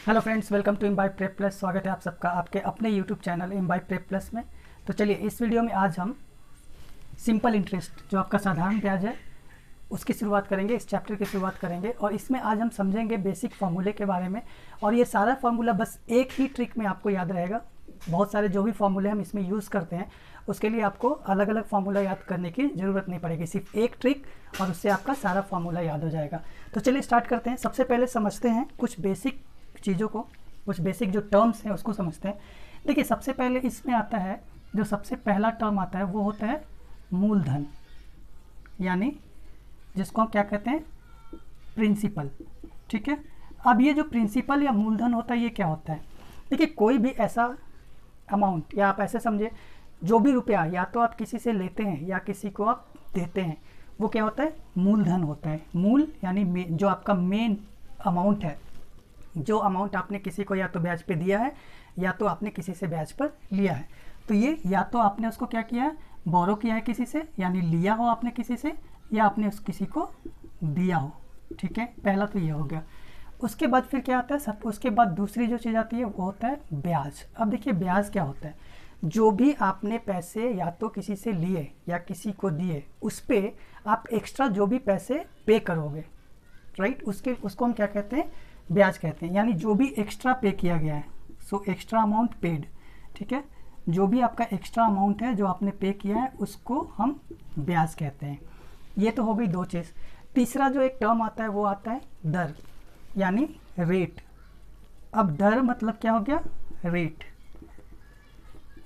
Hello friends, welcome to Imbibe Prep Plus. स्वागत है आप सबका आपके अपने YouTube channel Imbibe Prep Plus में। तो चलिए इस वीडियो में आज हम सिंपल इंटरेस्ट जो आपका साधारण ब्याज है उसकी शुरुआत करेंगे, इस चैप्टर की शुरुआत करेंगे। और इसमें आज हम समझेंगे बेसिक फार्मूले के बारे में। और ये सारा फार्मूला बस एक ही ट्रिक में आपको याद रहेगा। बहुत सारे जो भी फार्मूले हम इसमें यूज़ करते हैं उसके लिए आपको अलग अलग फार्मूला याद करने की ज़रूरत नहीं पड़ेगी, सिर्फ एक ट्रिक और उससे आपका सारा फार्मूला याद हो जाएगा। तो चलिए स्टार्ट करते हैं। सबसे पहले समझते हैं कुछ बेसिक चीज़ों को, कुछ बेसिक जो टर्म्स हैं उसको समझते हैं। देखिए सबसे पहले इसमें आता है, जो सबसे पहला टर्म आता है वो होता है मूलधन, यानी जिसको हम क्या कहते हैं, प्रिंसिपल। ठीक है। अब ये जो प्रिंसिपल या मूलधन होता है ये क्या होता है? देखिए कोई भी ऐसा अमाउंट, या आप ऐसे समझे जो भी रुपया या तो आप किसी से लेते हैं या किसी को आप देते हैं, वो क्या होता है? मूलधन होता है। मूल यानी जो आपका मेन अमाउंट है, जो अमाउंट आपने किसी को या तो ब्याज पे दिया है या तो आपने किसी से ब्याज पर लिया है। तो ये या तो आपने उसको क्या किया है, बोरो किया है किसी से, यानी लिया हो आपने किसी से, या आपने उस किसी को दिया हो। ठीक है, पहला तो ये हो गया। उसके बाद फिर क्या आता है सब, उसके बाद दूसरी जो चीज़ आती है वो होता है ब्याज। अब देखिए ब्याज क्या होता है? जो भी आपने पैसे या तो किसी से लिए या किसी को दिए, उस पर आप एक्स्ट्रा जो भी पैसे पे करोगे, राइट, उसको हम क्या कहते हैं? ब्याज कहते हैं। यानी जो भी एक्स्ट्रा पे किया गया है, सो एक्स्ट्रा अमाउंट पेड। ठीक है, जो भी आपका एक्स्ट्रा अमाउंट है जो आपने पे किया है उसको हम ब्याज कहते हैं। ये तो हो गई दो चीज़। तीसरा जो एक टर्म आता है वो आता है दर, यानी रेट। अब दर मतलब क्या हो गया? रेट।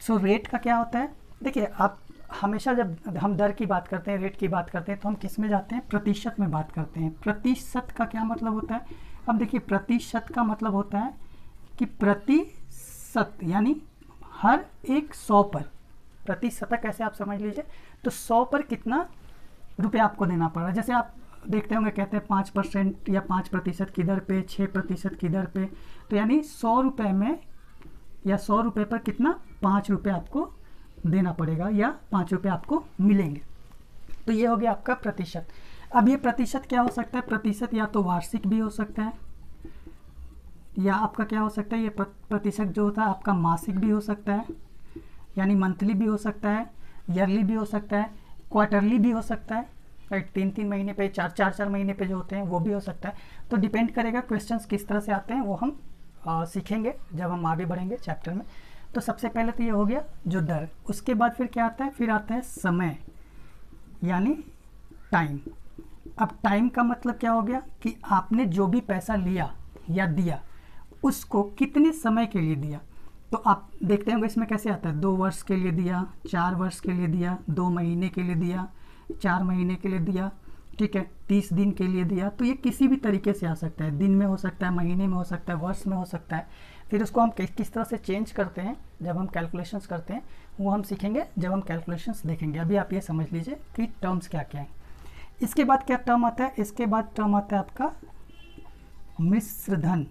सो रेट का क्या होता है? देखिए आप हमेशा जब हम दर की बात करते हैं, रेट की बात करते हैं, तो हम किस में जाते हैं? प्रतिशत में बात करते हैं। प्रतिशत का क्या मतलब होता है? अब देखिए प्रतिशत का मतलब होता है कि प्रतिशत यानी हर एक 100 पर, प्रतिशतक कैसे आप समझ लीजिए, तो 100 पर कितना रुपया आपको देना पड़ रहा है। जैसे आप देखते होंगे कहते हैं 5% या 5% की दर पे, 6% की दर पे, तो यानी 100 रुपये में या 100 रुपये पर कितना, 5 रुपये आपको देना पड़ेगा या 5 रुपये आपको मिलेंगे। तो ये हो गया आपका प्रतिशत। अब ये प्रतिशत क्या हो सकता है? प्रतिशत या तो वार्षिक भी हो सकता है, या आपका क्या हो सकता है, ये प्रतिशत जो होता है आपका मासिक भी हो सकता है, यानी मंथली भी हो सकता है, ईयरली भी हो सकता है, क्वार्टरली भी हो सकता है, राइट, 3-3 महीने पे, 4-4 महीने पे जो होते हैं वो भी हो सकता है। तो डिपेंड करेगा क्वेश्चंस किस तरह से आते हैं, वो हम सीखेंगे जब हम आगे बढ़ेंगे चैप्टर में। तो सबसे पहले तो ये हो गया जो दर। उसके बाद फिर क्या आता है? फिर आता है समय, यानी टाइम। अब टाइम का मतलब क्या हो गया कि आपने जो भी पैसा लिया या दिया उसको कितने समय के लिए दिया। तो आप देखते होंगे इसमें कैसे आता है, 2 वर्ष के लिए दिया, 4 वर्ष के लिए दिया, 2 महीने के लिए दिया, 4 महीने के लिए दिया, ठीक है, 30 दिन के लिए दिया। तो ये किसी भी तरीके से आ सकता है, दिन में हो सकता है, महीने में हो सकता है, वर्ष में हो सकता है। फिर उसको हम किस तरह से चेंज करते हैं जब हम कैलकुलेशंस करते हैं, वो हम सीखेंगे जब हम कैलकुलेशंस देखेंगे। अभी आप ये समझ लीजिए कि टर्म्स क्या क्या हैं। इसके बाद क्या टर्म आता है? इसके बाद टर्म आता है आपका मिश्र धन,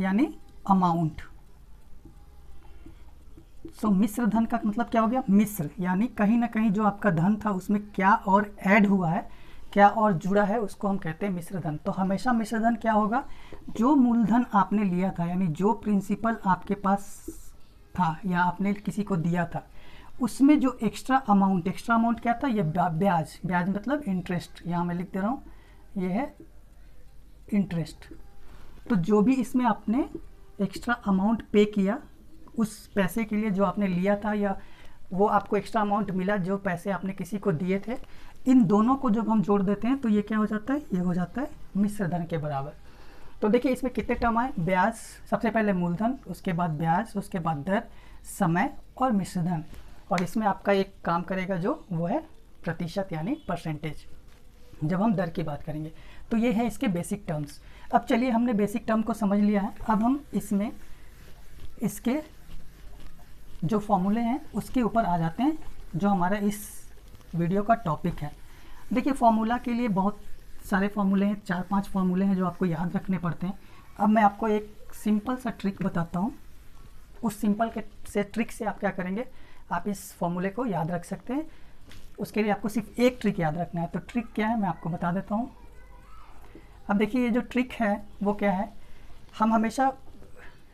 यानी अमाउंट। सो मिश्र धन का मतलब क्या हो गया? मिश्र यानी कहीं ना कहीं जो आपका धन था उसमें क्या और ऐड हुआ है, क्या और जुड़ा है, उसको हम कहते हैं मिश्र धन। तो हमेशा मिश्र धन क्या होगा? जो मूलधन आपने लिया था, यानी जो प्रिंसिपल आपके पास था या आपने किसी को दिया था, उसमें जो एक्स्ट्रा अमाउंट क्या था? ये ब्याज। ब्याज मतलब इंटरेस्ट, यहाँ मैं लिख दे रहा हूँ, ये है इंटरेस्ट। तो जो भी इसमें आपने एक्स्ट्रा अमाउंट पे किया उस पैसे के लिए जो आपने लिया था, या वो आपको एक्स्ट्रा अमाउंट मिला जो पैसे आपने किसी को दिए थे, इन दोनों को जब हम जोड़ देते हैं तो ये क्या हो जाता है? ये हो जाता है मिश्र धन के बराबर। तो देखिए इसमें कितने टर्म आए? ब्याज, सबसे पहले मूलधन, उसके बाद ब्याज, उसके बाद दर, समय और मिश्र धन। और इसमें आपका एक काम करेगा जो वो है प्रतिशत, यानी परसेंटेज, जब हम दर की बात करेंगे। तो ये है इसके बेसिक टर्म्स। अब चलिए हमने बेसिक टर्म को समझ लिया है, अब हम इसमें इसके जो फॉर्मूले हैं उसके ऊपर आ जाते हैं, जो हमारा इस वीडियो का टॉपिक है। देखिए फॉर्मूला के लिए बहुत सारे फॉर्मूले हैं, 4-5 फॉर्मूले हैं जो आपको याद रखने पड़ते हैं। अब मैं आपको एक सिंपल सा ट्रिक बताता हूँ। उस सिंपल के ट्रिक से आप क्या करेंगे, आप इस फॉर्मूले को याद रख सकते हैं। उसके लिए आपको सिर्फ एक ट्रिक याद रखना है। तो ट्रिक क्या है मैं आपको बता देता हूँ। अब देखिए ये जो ट्रिक है वो क्या है हम हमेशा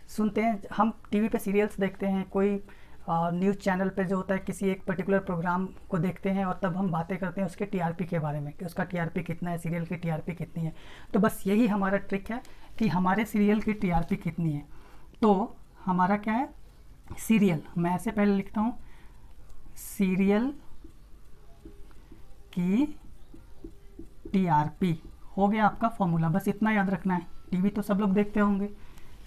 सुनते हैं, हम टीवी पे सीरियल्स देखते हैं, कोई न्यूज़ चैनल पे जो होता है किसी एक पर्टिकुलर प्रोग्राम को देखते हैं और तब हम बातें करते हैं उसके टीआरपी के बारे में कि उसका टीआरपी कितना है, सीरियल की टीआरपी कितनी है। तो बस यही हमारा ट्रिक है कि हमारे सीरियल की टीआरपी कितनी है। तो हमारा क्या है, सीरियल, मैं ऐसे पहले लिखता हूँ, सीरियल की टीआरपी हो गया आपका फॉर्मूला। बस इतना याद रखना है। टीवी तो सब लोग देखते होंगे,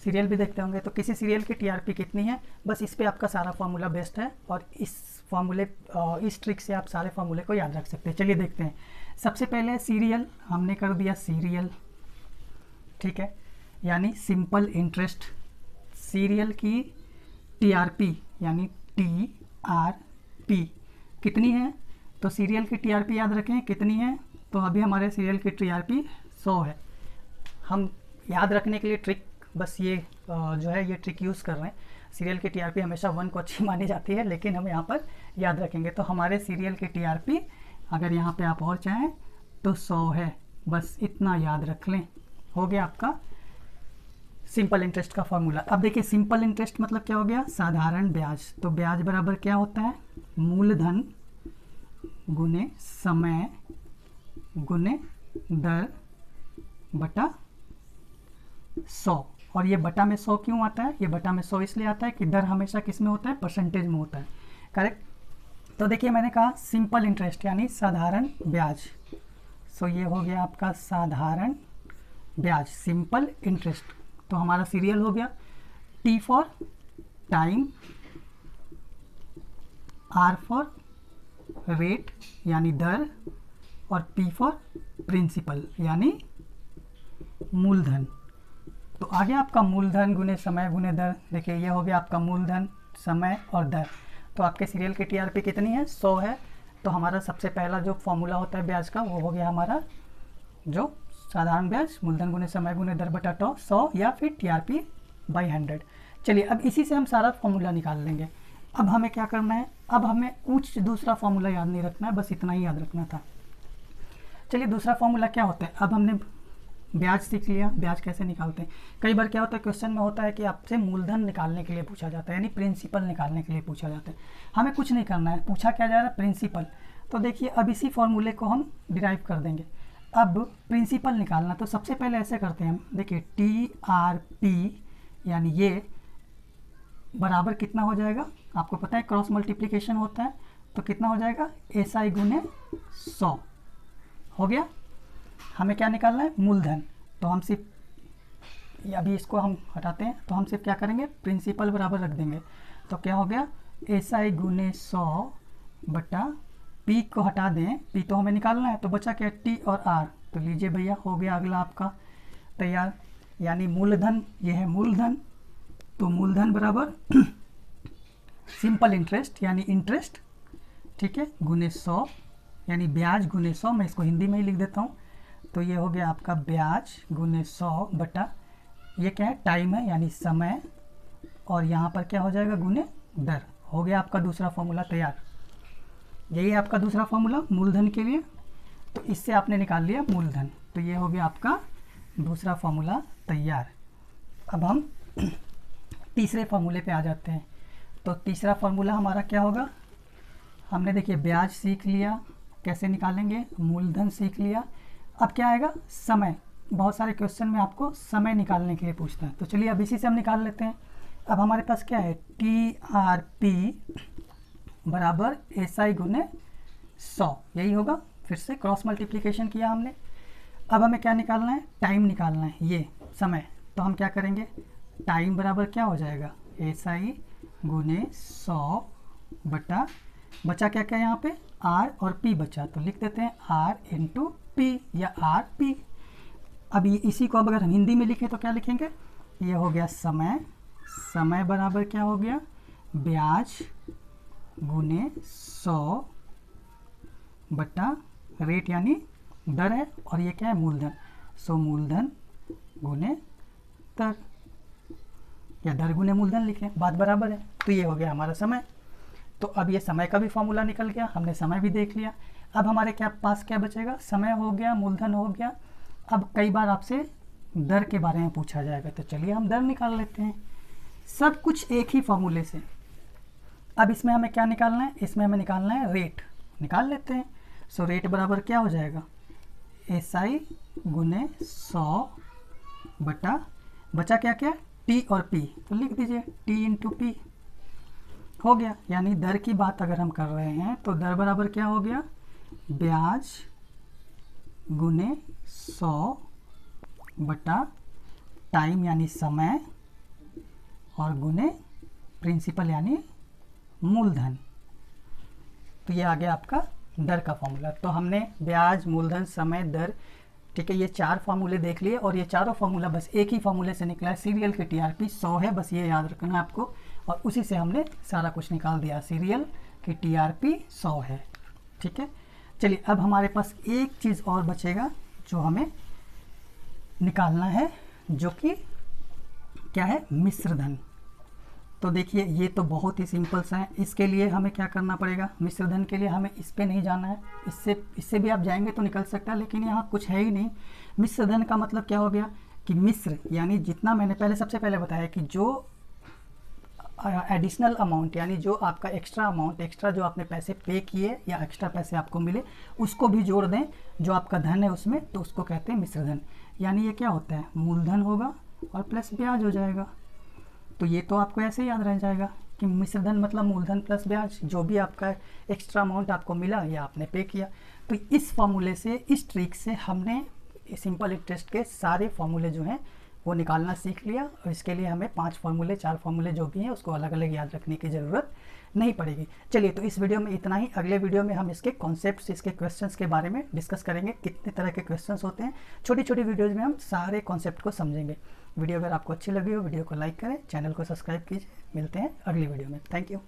सीरियल भी देखते होंगे, तो किसी सीरियल की टीआरपी कितनी है, बस इस पे आपका सारा फार्मूला बेस्ड है और इस फार्मूले इस ट्रिक से आप सारे फार्मूले को याद रख सकते हैं। चलिए देखते हैं। सबसे पहले सीरियल हमने कर दिया सीरियल, ठीक है, यानी सिंपल इंटरेस्ट। सीरियल की टीआरपी यानी टीआरपी कितनी है, तो सीरियल की टीआरपी याद रखें कितनी है, तो अभी हमारे सीरियल की टीआरपी 100 है। हम याद रखने के लिए ट्रिक बस ये जो है ये ट्रिक यूज़ कर रहे हैं। सीरियल की टीआरपी हमेशा 1 को अच्छी मानी जाती है, लेकिन हम यहाँ पर याद रखेंगे। तो हमारे सीरियल की टीआरपी अगर यहाँ पे आप और चाहें तो 100 है, बस इतना याद रख लें। हो गया आपका सिंपल इंटरेस्ट का फॉर्मूला। अब देखिए सिंपल इंटरेस्ट मतलब क्या हो गया, साधारण ब्याज। तो ब्याज बराबर क्या होता है, मूलधन गुने समय गुने दर बटा 100। और ये बटा में 100 क्यों आता है, ये बटा में 100 इसलिए आता है कि दर हमेशा किस में होता है, परसेंटेज में होता है, करेक्ट। तो देखिए मैंने कहा सिंपल इंटरेस्ट यानी साधारण ब्याज। सो ये हो गया आपका साधारण ब्याज, सिंपल इंटरेस्ट। तो हमारा सीरियल हो गया, T for time, R for rate यानी दर, और पी फॉर प्रिंसिपल यानी मूलधन। तो आगे आपका मूलधन गुने समय गुने दर। देखिए ये हो गया आपका मूलधन, समय और दर। तो आपके सीरियल की टीआरपी कितनी है, 100 है। तो हमारा सबसे पहला जो फॉर्मूला होता है ब्याज का वो हो गया हमारा जो साधारण ब्याज, मूलधन गुने समय गुने दर बटा 100 या फिर टीआरपी बाई 100। चलिए अब इसी से हम सारा फॉर्मूला निकाल लेंगे। अब हमें क्या करना है, अब हमें कुछ दूसरा फॉर्मूला याद नहीं रखना है, बस इतना ही याद रखना था। चलिए दूसरा फॉर्मूला क्या होता है, अब हमने ब्याज सीख लिया, ब्याज कैसे निकालते हैं। कई बार क्या होता है क्वेश्चन में होता है कि आपसे मूलधन निकालने के लिए पूछा जाता है, यानी प्रिंसिपल निकालने के लिए पूछा जाता है। हमें कुछ नहीं करना है, पूछा क्या जा रहा है, प्रिंसिपल। तो देखिए अब इसी फॉर्मूले को हम डिराइव कर देंगे। अब प्रिंसिपल निकालना, तो सबसे पहले ऐसे करते हैं हम, देखिए टीआरपी यानी ये बराबर कितना हो जाएगा, आपको पता है क्रॉस मल्टीप्लिकेशन होता है, तो कितना हो जाएगा, एसआई गुने 100 हो गया। हमें क्या निकालना है, मूलधन। तो हम सिर्फ अभी इसको हम हटाते हैं, तो हम सिर्फ क्या करेंगे, प्रिंसिपल बराबर रख देंगे। तो क्या हो गया, एसआई गुने 100 बटा पी को हटा दें, पी तो हमें निकालना है, तो बचा क्या, टी और आर। तो लीजिए भैया हो गया अगला आपका तैयार, यानी मूलधन, ये है मूलधन। तो मूलधन बराबर सिंपल इंटरेस्ट यानी इंटरेस्ट, ठीक है, गुने 100 यानी ब्याज गुने 100। मैं इसको हिंदी में ही लिख देता हूँ। तो ये हो गया आपका ब्याज गुने 100 बटा, ये क्या है, टाइम है यानी समय, और यहाँ पर क्या हो जाएगा, गुने दर। हो गया आपका दूसरा फॉर्मूला तैयार। यही है आपका दूसरा फॉर्मूला मूलधन के लिए। तो इससे आपने निकाल लिया मूलधन, तो ये हो गया आपका दूसरा फॉर्मूला तैयार। अब हम तीसरे फॉर्मूले पे आ जाते हैं। तो तीसरा फॉर्मूला हमारा क्या होगा, हमने देखिए ब्याज सीख लिया, कैसे निकालेंगे, मूलधन सीख लिया। अब क्या आएगा, समय। बहुत सारे क्वेश्चन में आपको समय निकालने के लिए पूछता है, तो चलिए अब इसी से हम निकाल लेते हैं। अब हमारे पास क्या है, टीआरपी बराबर एसआई गुने 100, यही होगा। फिर से क्रॉस मल्टीप्लिकेशन किया हमने। अब हमें क्या निकालना है, टाइम निकालना है, ये समय। तो हम क्या करेंगे, टाइम बराबर क्या हो जाएगा, एसआई गुने 100 बटा, बचा क्या क्या यहाँ पे, आर और पी बचा, तो लिख देते हैं आर इंटू पी या आर पी। अब ये इसी को अब अगर हम हिंदी में लिखें तो क्या लिखेंगे, ये हो गया समय, समय बराबर क्या हो गया, ब्याज गुने 100 बटा रेट यानी दर है, और ये क्या है, मूलधन। सो मूलधन गुने दर, या दर गुने मूलधन लिखें, बात बराबर है। तो ये हो गया हमारा समय। तो अब ये समय का भी फॉर्मूला निकल गया, हमने समय भी देख लिया। अब हमारे क्या पास क्या बचेगा, समय हो गया, मूलधन हो गया। अब कई बार आपसे दर के बारे में पूछा जाएगा। तो चलिए हम दर निकाल लेते हैं, सब कुछ एक ही फॉर्मूले से। अब इसमें हमें क्या निकालना है, इसमें हमें निकालना है रेट, निकाल लेते हैं। सो रेट बराबर क्या हो जाएगा, SI गुने 100 बटा, बचा क्या क्या, T और P, तो लिख दीजिए T इंटू P, हो गया। यानी दर की बात अगर हम कर रहे हैं तो दर बराबर क्या हो गया, ब्याज गुने 100 बटा टाइम यानी समय और गुने प्रिंसिपल यानी मूलधन। तो ये आ गया आपका दर का फॉर्मूला। तो हमने ब्याज, मूलधन, समय, दर, ठीक है, ये 4 फार्मूले देख लिए और ये चारों फार्मूला बस एक ही फार्मूले से निकला है। सीरियल की TRP 100 है, बस ये याद रखना है आपको, और उसी से हमने सारा कुछ निकाल दिया। सीरियल की TRP 100 है, ठीक है। चलिए अब हमारे पास एक चीज़ और बचेगा जो हमें निकालना है, जो कि क्या है, मिश्रधन। तो देखिए ये तो बहुत ही सिंपल सा है। इसके लिए हमें क्या करना पड़ेगा, मिश्रधन के लिए हमें इस पे नहीं जाना है, इससे भी आप जाएंगे तो निकल सकता है, लेकिन यहाँ कुछ है ही नहीं। मिश्रधन का मतलब क्या हो गया कि मिश्र यानी जितना मैंने सबसे पहले बताया कि जो एडिशनल अमाउंट यानी जो आपका एक्स्ट्रा अमाउंट, एक्स्ट्रा जो आपने पैसे पे किए या एक्स्ट्रा पैसे आपको मिले, उसको भी जोड़ दें जो आपका धन है उसमें, तो उसको कहते हैं मिश्रधन। यानी ये क्या होता है, मूलधन होगा और प्लस ब्याज हो जाएगा। तो ये तो आपको ऐसे ही याद रह जाएगा कि मिश्रधन मतलब मूलधन प्लस ब्याज, जो भी आपका एक्स्ट्रा अमाउंट आपको मिला या आपने पे किया। तो इस फॉर्मूले से, इस ट्रिक से हमने सिंपल इंटरेस्ट के सारे फॉर्मूले जो हैं वो निकालना सीख लिया। और इसके लिए हमें 5 फार्मूले 4 फार्मूले जो भी हैं उसको अलग अलग याद रखने की ज़रूरत नहीं पड़ेगी। चलिए तो इस वीडियो में इतना ही। अगले वीडियो में हम इसके कॉन्सेप्ट्स, इसके क्वेश्चंस के बारे में डिस्कस करेंगे, कितने तरह के क्वेश्चंस होते हैं। छोटी छोटी वीडियोज़ में हम सारे कॉन्सेप्ट को समझेंगे। वीडियो अगर आपको अच्छी लगी हो, वीडियो को लाइक करें, चैनल को सब्सक्राइब कीजिए। मिलते हैं अगली वीडियो में। Thank you.